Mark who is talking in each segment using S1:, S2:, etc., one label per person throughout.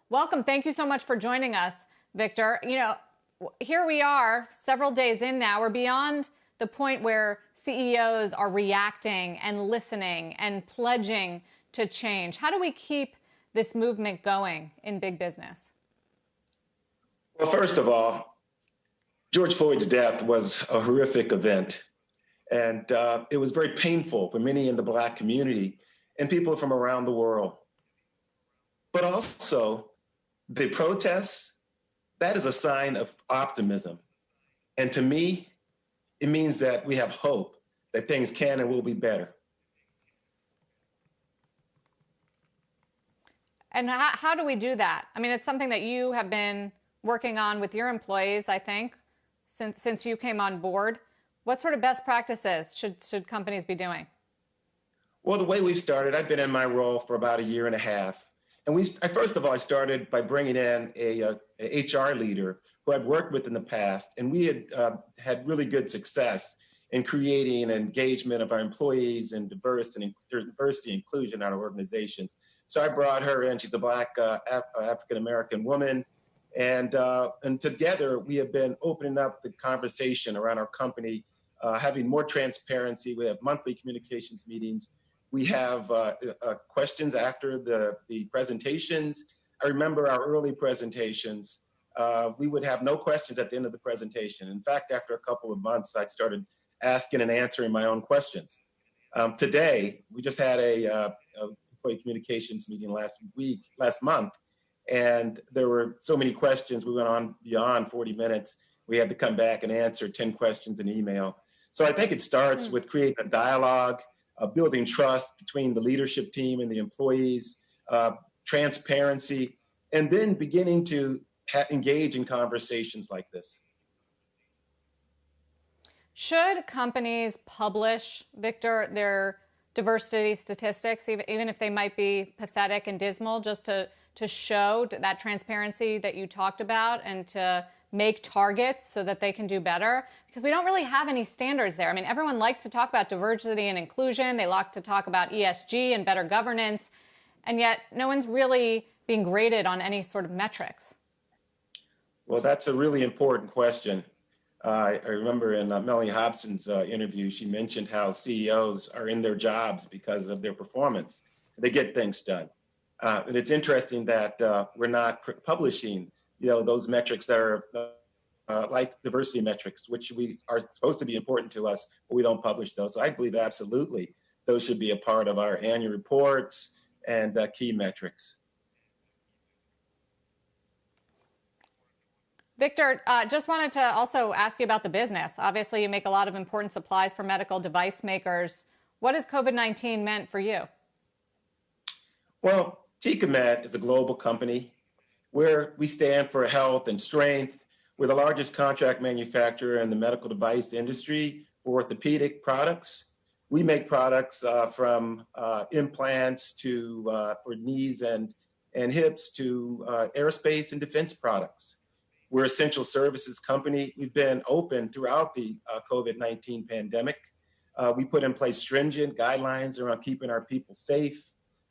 S1: Welcome. Thank you so much for joining us, Victor. Here we are several days in now. We're beyond the point where CEOs are reacting and listening and pledging to change. How do we keep this movement going in big business?
S2: Well, first of all, George Floyd's death was a horrific event. And it was very painful for many in the Black community and people from around the world. But also, the protests, that is a sign of optimism. And to me, it means that we have hope that things can and will be better.
S1: And how do we do that? I mean, it's something that you have been working on with your employees, I think, since you came on board. What sort of best practices should companies be doing?
S2: Well, the way we've started, I've been in my role for about a year and a half. And first of all, I started by bringing in a HR leader who I'd worked with in the past. And we had really good success in creating an engagement of our employees and diversity and inclusion in our organizations. So I brought her in. She's a Black African-American woman. And together, we have been opening up the conversation around our company, having more transparency. We have monthly communications meetings. We have questions after the presentations. I remember our early presentations. We would have no questions at the end of the presentation. In fact, after a couple of months, I started asking and answering my own questions. Today, we just had a employee communications meeting last month, and there were so many questions. We went on beyond 40 minutes. We had to come back and answer 10 questions in email. So I think it starts with creating a dialogue, building trust between the leadership team and the employees, transparency, and then beginning to engage in conversations like this.
S1: Should companies publish, Victor, their diversity statistics, even if they might be pathetic and dismal, just to show that transparency that you talked about and to make targets so that they can do better? Because we don't really have any standards there. I mean, everyone likes to talk about diversity and inclusion. They like to talk about ESG and better governance. And yet no one's really being graded on any sort of metrics.
S2: Well, that's a really important question. I remember in Melanie Hobson's interview, she mentioned how CEOs are in their jobs because of their performance. They get things done. And it's interesting that we're not publishing those metrics that are like diversity metrics, which we are supposed to be important to us, but we don't publish those. So I believe absolutely those should be a part of our annual reports and key metrics.
S1: Victor, just wanted to also ask you about the business. Obviously, you make a lot of important supplies for medical device makers. What has COVID-19 meant for you?
S2: Well, Tecomet is a global company where we stand for health and strength. We're the largest contract manufacturer in the medical device industry for orthopedic products. We make products from implants to for knees and hips to aerospace and defense products. We're an essential services company. We've been open throughout the COVID-19 pandemic. We put in place stringent guidelines around keeping our people safe.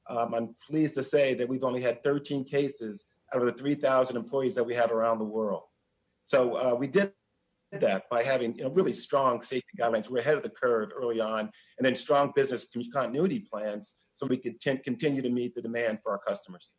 S2: I'm pleased to say that we've only had 13 cases out of the 3,000 employees that we have around the world. So we did that by having really strong safety guidelines. We're ahead of the curve early on, and then strong business continuity plans so we could continue to meet the demand for our customers.